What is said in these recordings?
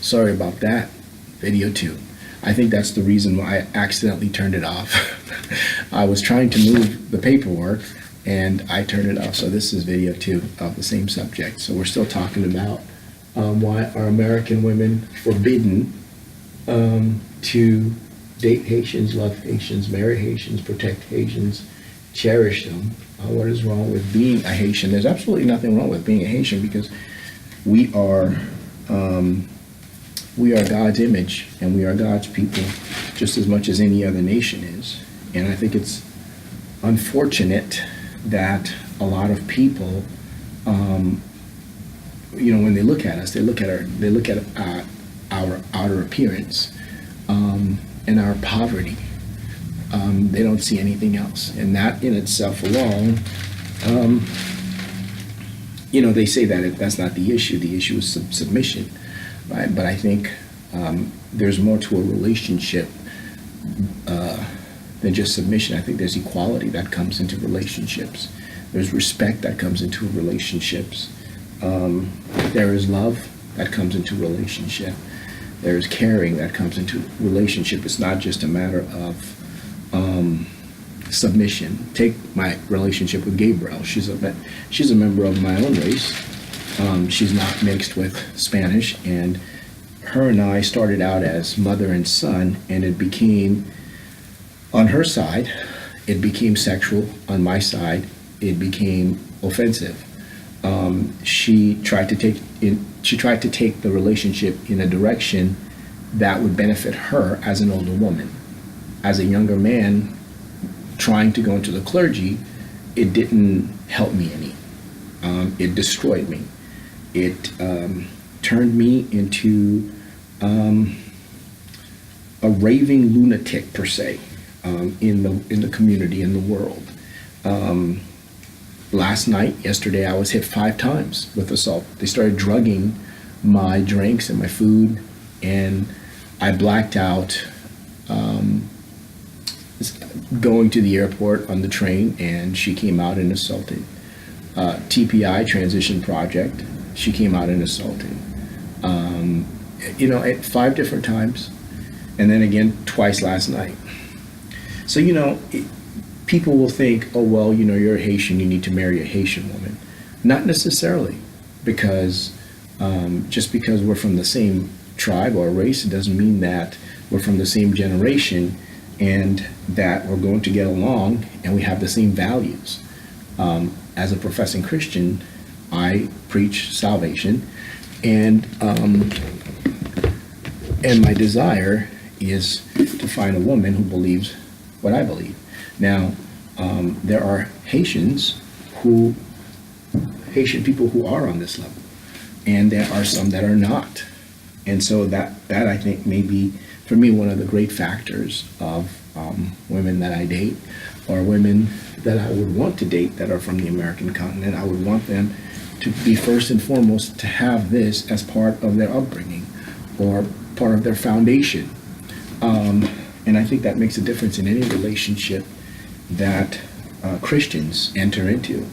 sorry about that. Video 2. I think that's the reason why I accidentally turned it off. I was trying to move the paperwork and I turned it off. So this is video 2 of the same subject. So we're still talking about why are American women forbidden to date Haitians, love Haitians, marry Haitians, protect Haitians, cherish them. What is wrong with being a Haitian? There's absolutely nothing wrong with being a Haitian because we are God's image and we are God's people just as much as any other nation is. And I think it's unfortunate that a lot of people, when they look at us, they look at our outer appearance and our poverty. They don't see anything else, and that in itself alone, they say that that's not the issue. The issue is submission, right? But I think there's more to a relationship than just submission. I think there's equality that comes into relationships. There's respect that comes into relationships. There is love that comes into relationship. There is caring that comes into relationship. It's not just a matter of submission. Take my relationship with Gabriel. She's a member of my own race. She's not mixed with Spanish, and her and I started out as mother and son, and it became, on her side, it became sexual. On my side, it became offensive. She tried to take the relationship in a direction that would benefit her as an older woman. As a younger man trying to go into the clergy, it didn't help me any. It destroyed me. It turned me into a raving lunatic per se in the community, in the world. Yesterday, I was hit 5 times with assault. They started drugging my drinks and my food, and I blacked out going to the airport on the train, and she came out and assaulted. TPI, Transition Project, she came out and assaulted. At 5 different times, and then again twice last night. So, people will think, oh, well, you're a Haitian, you need to marry a Haitian woman. Not necessarily, because just because we're from the same tribe or race, it doesn't mean that we're from the same generation and that we're going to get along and we have the same values. As a professing Christian, I preach salvation, and my desire is to find a woman who believes what I believe. Now, there are Haitian people who are on this level, and there are some that are not. And so that I think may be, for me, one of the great factors of women that I date, or women that I would want to date that are from the American continent. I would want them to be first and foremost to have this as part of their upbringing or part of their foundation. And I think that makes a difference in any relationship that Christians enter into.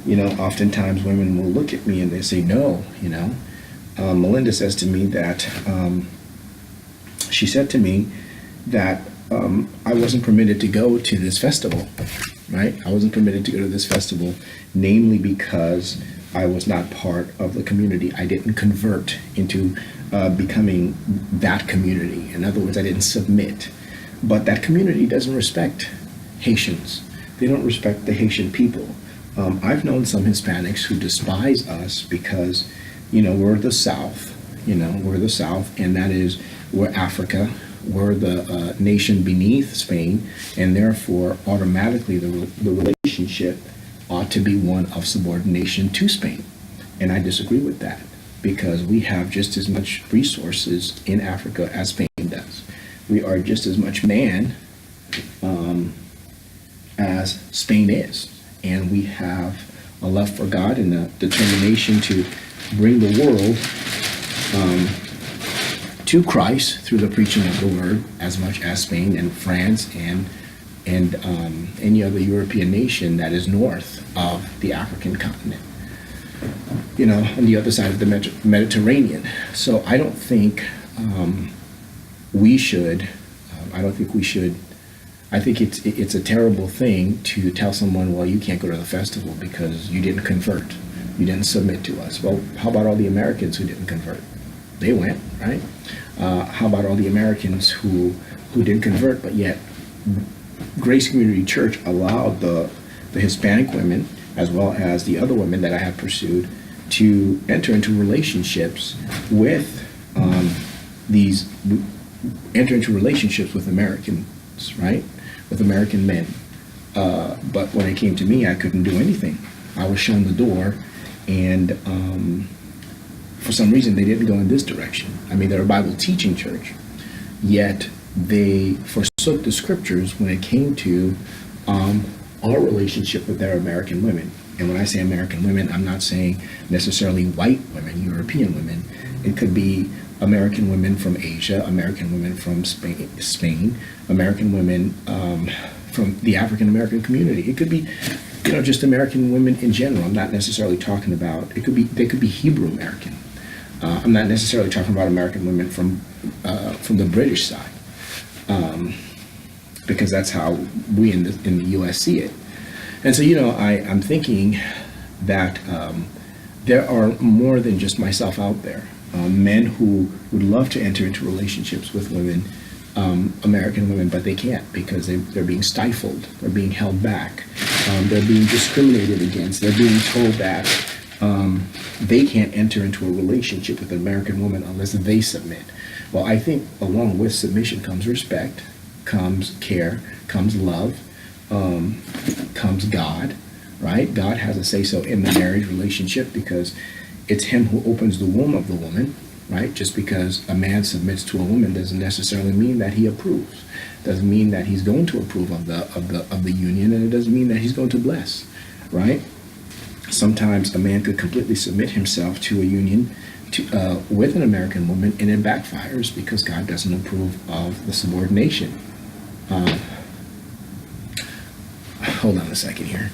Oftentimes women will look at me and they say, no, Melinda says to me that, she said to me that I wasn't permitted to go to this festival, right? I wasn't permitted to go to this festival, namely because I was not part of the community. I didn't convert into becoming that community. In other words, I didn't submit. But that community doesn't respect Haitians. They don't respect the Haitian people. I've known some Hispanics who despise us because, we're the South. We're the South, and that is, we're Africa. We're the nation beneath Spain, and therefore automatically the relationship ought to be one of subordination to Spain. And I disagree with that, because we have just as much resources in Africa as Spain does. We are just as much man as Spain is, and we have a love for God and a determination to bring the world to Christ through the preaching of the word, as much as Spain and France and any other European nation that is north of the African continent, on the other side of the Mediterranean. So I don't think we should, I don't think we should, I think it's a terrible thing to tell someone, well, you can't go to the festival because you didn't convert. You didn't submit to us. Well, how about all the Americans who didn't convert? They went, right? How about all the Americans who didn't convert, but yet Grace Community Church allowed the Hispanic women, as well as the other women that I have pursued, to enter into relationships with Americans, right? With American men. But when it came to me, I couldn't do anything. I was shown the door, and for some reason, they didn't go in this direction. I mean, they're a Bible teaching church, yet they forsook the scriptures when it came to our relationship with their American women. And when I say American women, I'm not saying necessarily white women, European women. It could be American women from Asia, American women from Spain, American women from the African American community. It could be, just American women in general. I'm not necessarily talking about. They could be Hebrew American. I'm not necessarily talking about American women from the British side, because that's how we in the U.S. see it. And so, I'm thinking that there are more than just myself out there. Men who would love to enter into relationships with women, American women, but they can't because they're being stifled, they're being held back, they're being discriminated against, they're being told that they can't enter into a relationship with an American woman unless they submit. Well, I think along with submission comes respect, comes care, comes love, comes God, right? God has a say-so in the marriage relationship because it's him who opens the womb of the woman, right? Just because a man submits to a woman doesn't necessarily mean that he approves. Doesn't mean that he's going to approve of the union, and it doesn't mean that he's going to bless, right? Sometimes a man could completely submit himself to a union with an American woman, and it backfires because God doesn't approve of the subordination. Hold on a second here.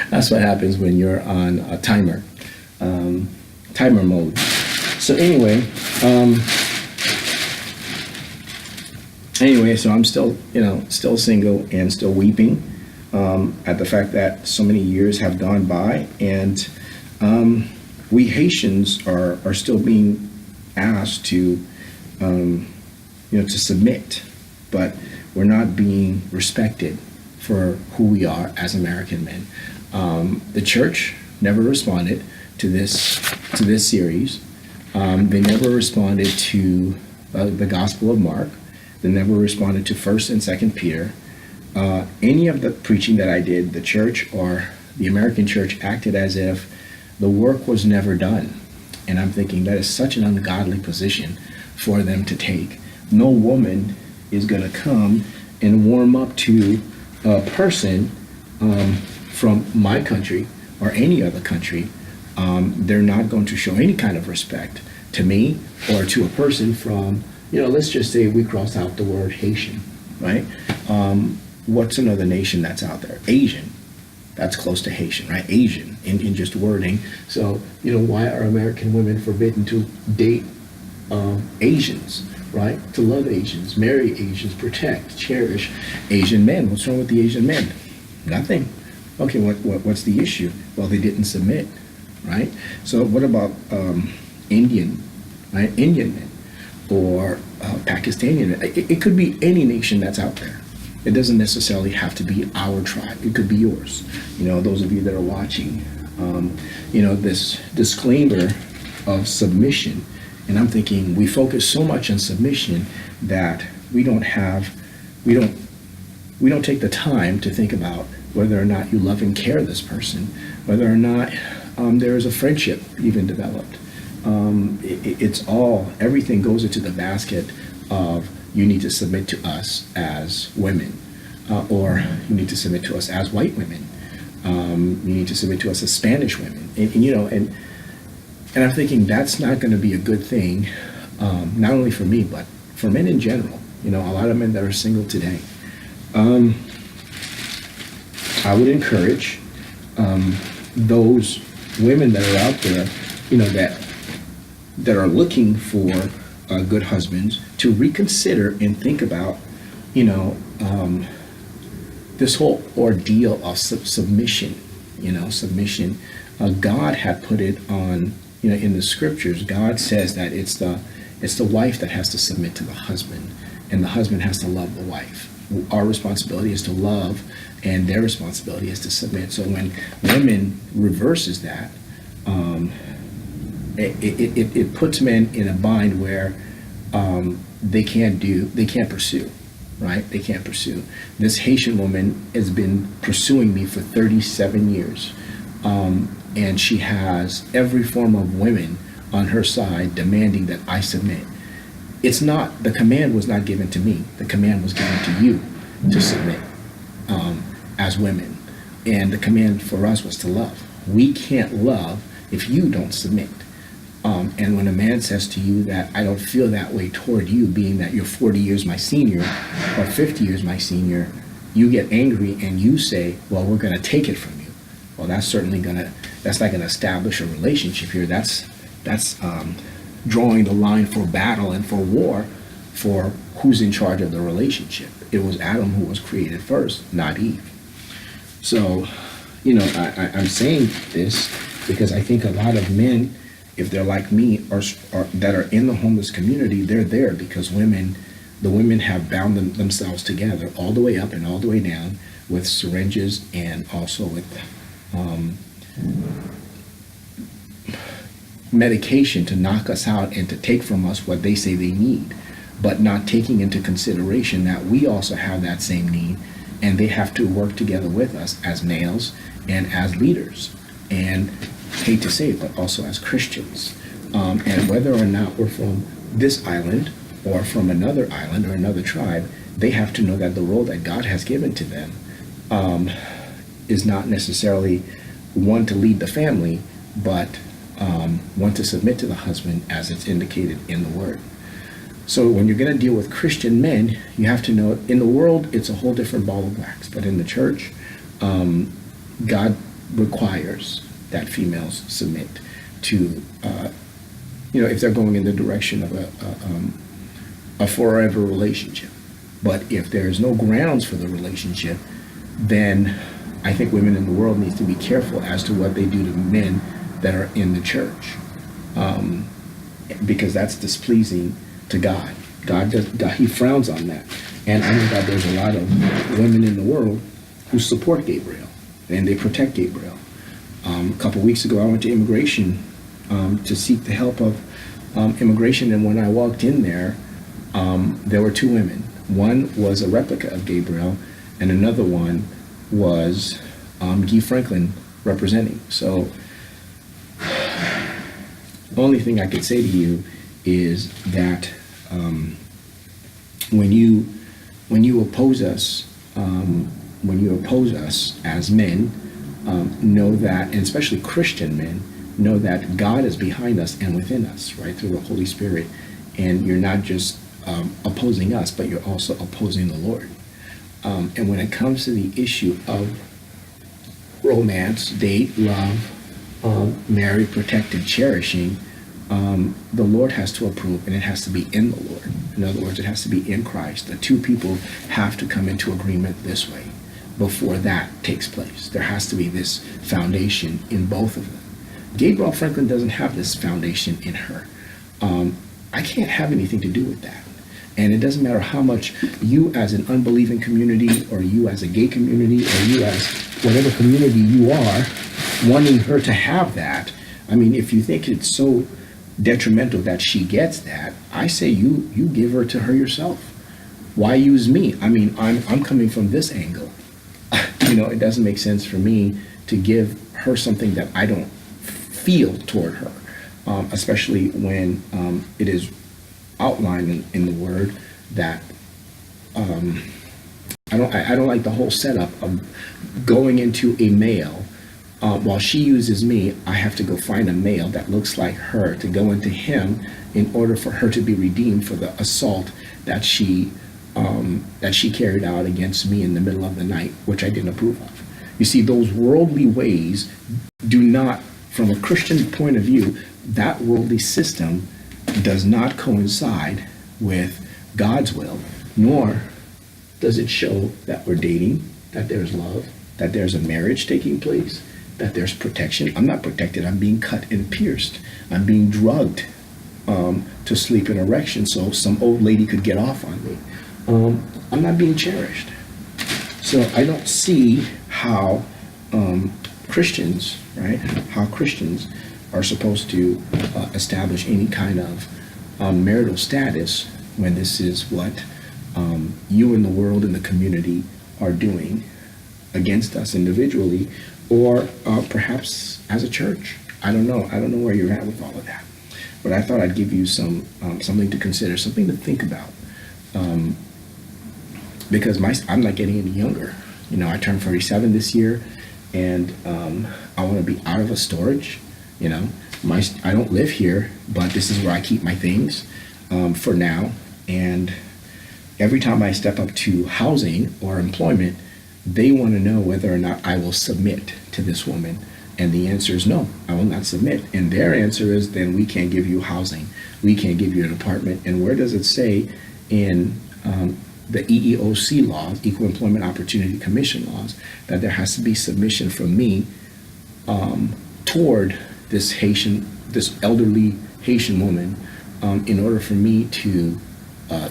That's what happens when you're on a timer mode. So anyway, so I'm still single and still weeping at the fact that so many years have gone by, and we Haitians are still being asked to to submit, but we're not being respected for who we are as American men. The church never responded to this series. They never responded to the Gospel of Mark. They never responded to 1st and 2nd Peter. Any of the preaching that I did, the church or the American church acted as if the work was never done. And I'm thinking that is such an ungodly position for them to take. No woman is going to come and warm up to a person from my country or any other country. They're not going to show any kind of respect to me or to a person from, let's just say we crossed out the word Haitian, right? What's another nation that's out there? Asian. That's close to Haitian, right? Asian in just wording. So, why are American women forbidden to date Asians, right? To love Asians, marry Asians, protect, cherish Asian men. What's wrong with the Asian men? Nothing. Okay, what's the issue? Well, they didn't submit, right? So what about Indian, right? Indian men or Pakistani men? It could be any nation that's out there. It doesn't necessarily have to be our tribe. It could be yours. Those of you that are watching, this disclaimer of submission. And I'm thinking we focus so much on submission that we don't take the time to think about whether or not you love and care this person, whether or not there is a friendship even developed. Everything goes into the basket of you need to submit to us as women. or you need to submit to us as white women. You need to submit to us as Spanish women. And I'm thinking that's not going to be a good thing, not only for me, but for men in general. A lot of men that are single today. I would encourage those women that are out there, that are looking for good husbands, to reconsider and think about, this whole ordeal of submission. Submission. God had put it on. In the scriptures, God says that it's the wife that has to submit to the husband, and the husband has to love the wife. Our responsibility is to love, and their responsibility is to submit. So when women reverses that, it puts men in a bind where they can't pursue, right? They can't pursue. This Haitian woman has been pursuing me for 37 years. And she has every form of women on her side demanding that I submit. The command was not given to me. The command was given to you to submit as women. And the command for us was to love. We can't love if you don't submit. And when a man says to you that I don't feel that way toward you, being that you're 40 years my senior or 50 years my senior, you get angry and you say, well, we're going to take it from you. Well, that's not going to establish a relationship here. That's drawing the line for battle and for war for who's in charge of the relationship. It was Adam who was created first, not Eve. So, I'm saying this because I think a lot of men, if they're like me, or that are in the homeless community, they're there because the women have bound themselves together all the way up and all the way down with syringes and also with medication to knock us out and to take from us what they say they need, but not taking into consideration that we also have that same need, and they have to work together with us as males and as leaders, and hate to say it, but also as Christians. And whether or not we're from this island or from another island or another tribe, they have to know that the role that God has given to them is not necessarily one to lead the family, but one to submit to the husband as it's indicated in the word. So when you're going to deal with Christian men, you have to know in the world it's a whole different ball of wax, but in the church, God requires that females submit to, if they're going in the direction of a forever relationship. But if there's no grounds for the relationship, then I think women in the world need to be careful as to what they do to men that are in the church, because that's displeasing to God. God, he frowns on that. And I know that there's a lot of women in the world who support Gabriel, and they protect Gabriel. A couple weeks ago, I went to immigration to seek the help of immigration, and when I walked in there were two women. One was a replica of Gabriel, and another one was Guy Franklin representing. So the only thing I could say to you is that when you oppose us, as men, know that, and especially Christian men, know that God is behind us and within us, right, through the Holy Spirit, and you're not just opposing us, but you're also opposing the Lord. And when it comes to the issue of romance, date, love, marry, protect, and cherishing, the Lord has to approve, and it has to be in the Lord. In other words, it has to be in Christ. The two people have to come into agreement this way before that takes place. There has to be this foundation in both of them. Gabriel Franklin doesn't have this foundation in her. I can't have anything to do with that. And it doesn't matter how much you as an unbelieving community, or you as a gay community, or you as whatever community you are, wanting her to have that. I mean, if you think it's so detrimental that she gets that, I say you give her to her yourself. Why use me? I mean, I'm coming from this angle. It doesn't make sense for me to give her something that I don't feel toward her, especially when it is outlined in the word that I don't like the whole setup of going into a male. While she uses me, I have to go find a male that looks like her to go into him in order for her to be redeemed for the assault that she carried out against me in the middle of the night, which I didn't approve of. You see, those worldly ways do not, from a Christian point of view, that worldly system does not coincide with God's will, nor does it show that we're dating, that there's love, that there's a marriage taking place, that there's protection. I'm not protected. I'm being cut and pierced. I'm being drugged to sleep in erection so some old lady could get off on me. I'm not being cherished. So I don't see how Christians, right, how Christians are supposed to establish any kind of marital status when this is what you and the world and the community are doing against us individually, or perhaps as a church. I don't know. I don't know where you're at with all of that. But I thought I'd give you some something to consider, something to think about. Because I'm not getting any younger. You know, I turned 47 this year, and I want to be out of a storage. You know, I don't live here, but this is where I keep my things for now. And every time I step up to housing or employment, they want to know whether or not I will submit to this woman. And the answer is no, I will not submit. And their answer is, then we can't give you housing. We can't give you an apartment. And where does it say in the EEOC laws, Equal Employment Opportunity Commission laws, that there has to be submission from me toward this elderly Haitian woman in order for me to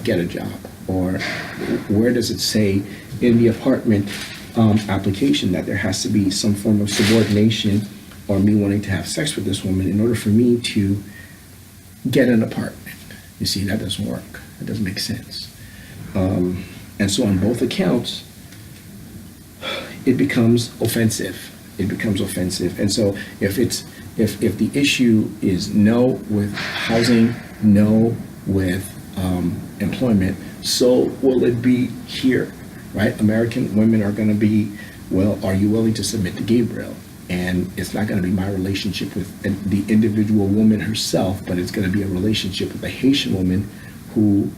get a job? Or where does it say in the apartment application that there has to be some form of subordination or me wanting to have sex with this woman in order for me to get an apartment? You see, that doesn't work. That doesn't make sense. And so on both accounts, it becomes offensive. It becomes offensive. And so if the issue is no with housing, no with employment, so will it be here, right? American women are going to be, well, are you willing to submit to Gabriel? And it's not going to be my relationship with the individual woman herself, but it's going to be a relationship with a Haitian woman who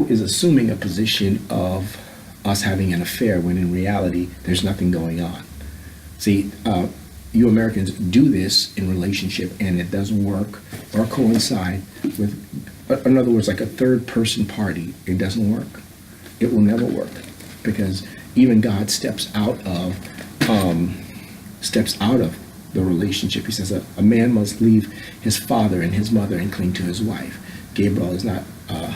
is assuming a position of us having an affair when in reality there's nothing going on. See, you Americans do this in relationship and it doesn't work or coincide with, in other words, like a third person party. It doesn't work. It will never work, because even God steps out of the relationship. He says a man must leave his father and his mother and cling to his wife. Gabriel is not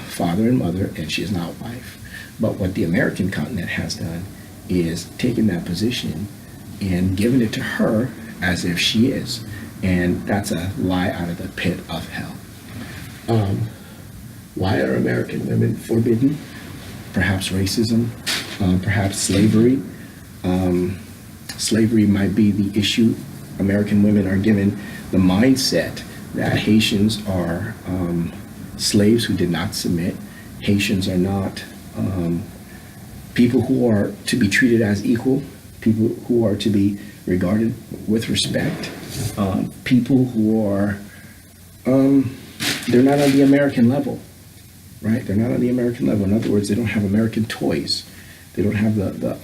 father and mother, and she is not wife. But what the American continent has done is taken that position and given it to her as if she is. And that's a lie out of the pit of hell. Why are American women forbidden? Perhaps racism, perhaps slavery. Slavery might be the issue. American women are given the mindset that Haitians are slaves who did not submit. Haitians are not people who are to be treated as equal, people who are to be regarded with respect, people who are, they're not on the American level, right? They're not on the American level. In other words, they don't have American toys. They don't have the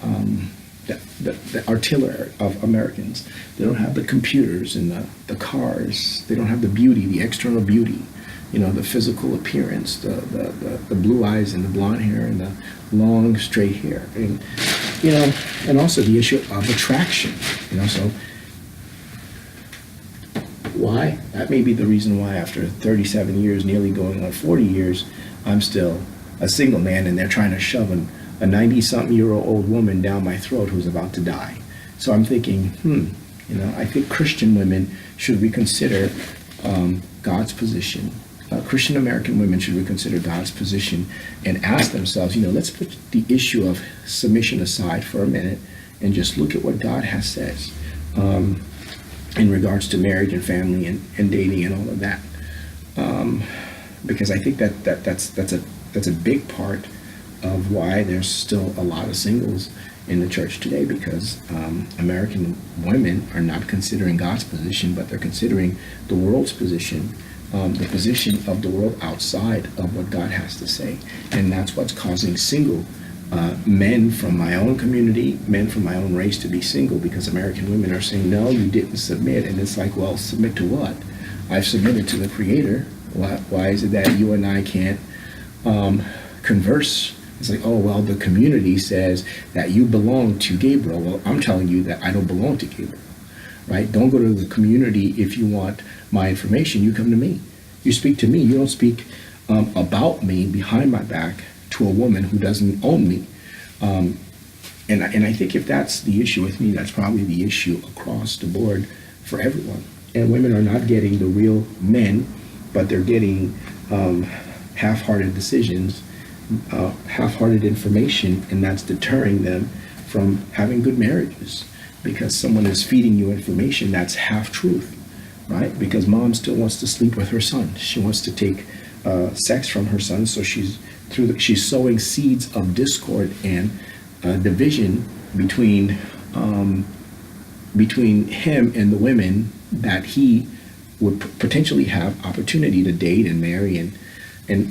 artillery of Americans. They don't have the computers and the cars. They don't have the beauty, the external beauty, you know, the physical appearance, the blue eyes and the blonde hair and the long straight hair, and you know, and also the issue of attraction, you know. So why? That may be the reason why after 37 years, nearly going on 40 years, I'm still a single man, and they're trying to shove a 90-something-year-old woman down my throat who's about to die. So I'm thinking, you know, I think Christian women should reconsider God's position. Christian American women should reconsider God's position and ask themselves, you know, let's put the issue of submission aside for a minute and just look at what God has says in regards to marriage and family and dating and all of that. Because I think that's a big part of why there's still a lot of singles in the church today, because American women are not considering God's position, but they're considering the world's position, the position of the world outside of what God has to say. And that's what's causing single men from my own community, men from my own race to be single, because American women are saying, no, you didn't submit. And it's like, well, submit to what? I've submitted to the Creator. Why is it that you and I can't converse? It's like, oh, well, the community says that you belong to Gabriel. Well, I'm telling you that I don't belong to Gabriel, right? Don't go to the community if you want my information. You come to me. You speak to me. You don't speak about me behind my back to a woman who doesn't own me. And I think if that's the issue with me, that's probably the issue across the board for everyone. And women are not getting the real men, but they're getting half-hearted decisions, half-hearted information, and that's deterring them from having good marriages, because someone is feeding you information that's half-truth, right? Because mom still wants to sleep with her son. She wants to take sex from her son, so she's sowing seeds of discord and division between him and the women that he would potentially have opportunity to date and marry and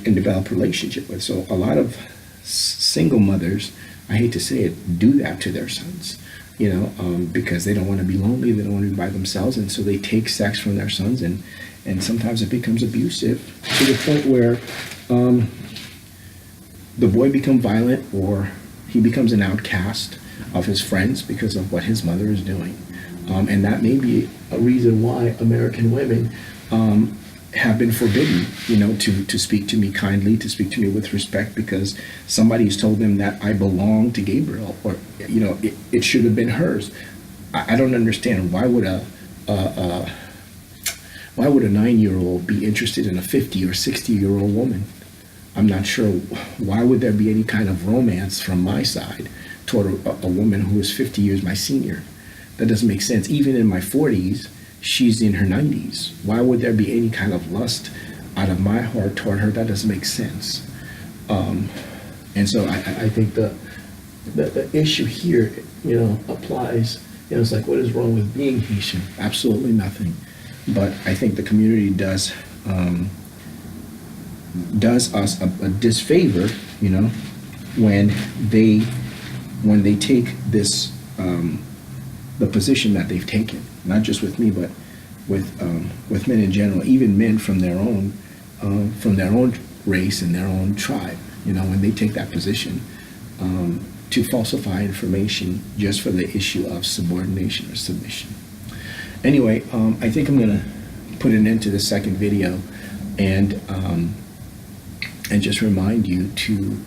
develop a relationship with. So a lot of single mothers, I hate to say it, do that to their sons, because they don't want to be lonely, they don't want to be by themselves, and so they take sex from their sons, and sometimes it becomes abusive to the point where the boy becomes violent, or he becomes an outcast of his friends because of what his mother is doing. And that may be a reason why American women have been forbidden, to speak to me kindly, to speak to me with respect, because somebody has told them that I belong to Gabriel, or it should have been hers. I don't understand, why would a 9-year-old be interested in a 50 or 60-year-old woman? I'm not sure. Why would there be any kind of romance from my side toward a woman who is 50 years my senior? That doesn't make sense. Even in my 40s, she's in her 90s. Why would there be any kind of lust out of my heart toward her? That doesn't make sense. And so I think the issue here, applies. It's like, what is wrong with being Haitian? Absolutely nothing. But I think the community does us a disfavor, when they take this the position that they've taken, not just with me, but with men in general, even men from their own race and their own tribe. When they take that position to falsify information just for the issue of subordination or submission. Anyway, I think I'm gonna put an end to the second video, and just remind you to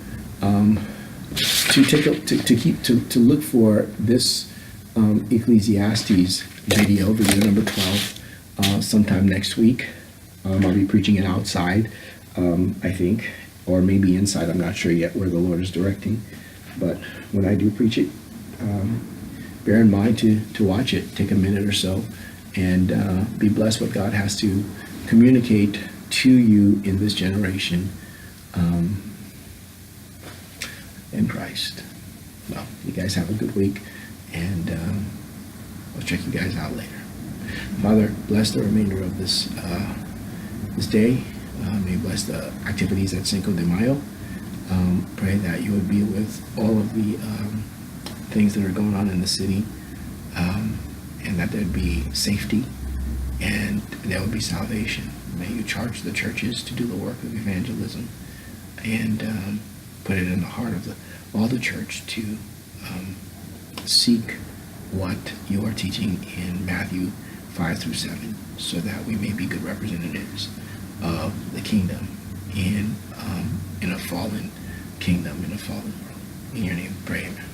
look for this Ecclesiastes video number 12 sometime next week. I'll be preaching it outside, I think, or maybe inside. I'm not sure yet where the Lord is directing, but when I do preach it, bear in mind to watch it. Take a minute or so and be blessed what God has to communicate to you in this generation in Christ. Well, you guys have a good week, and I'll check you guys out later. Father, bless the remainder of this day. May you bless the activities at Cinco de Mayo. Pray that you would be with all of the things that are going on in the city, and that there'd be safety and there would be salvation. May you charge the churches to do the work of evangelism, and put it in the heart of all the church to seek what you are teaching in Matthew 5 through 7, so that we may be good representatives of the kingdom in a fallen kingdom, in a fallen world. In your name, pray, amen.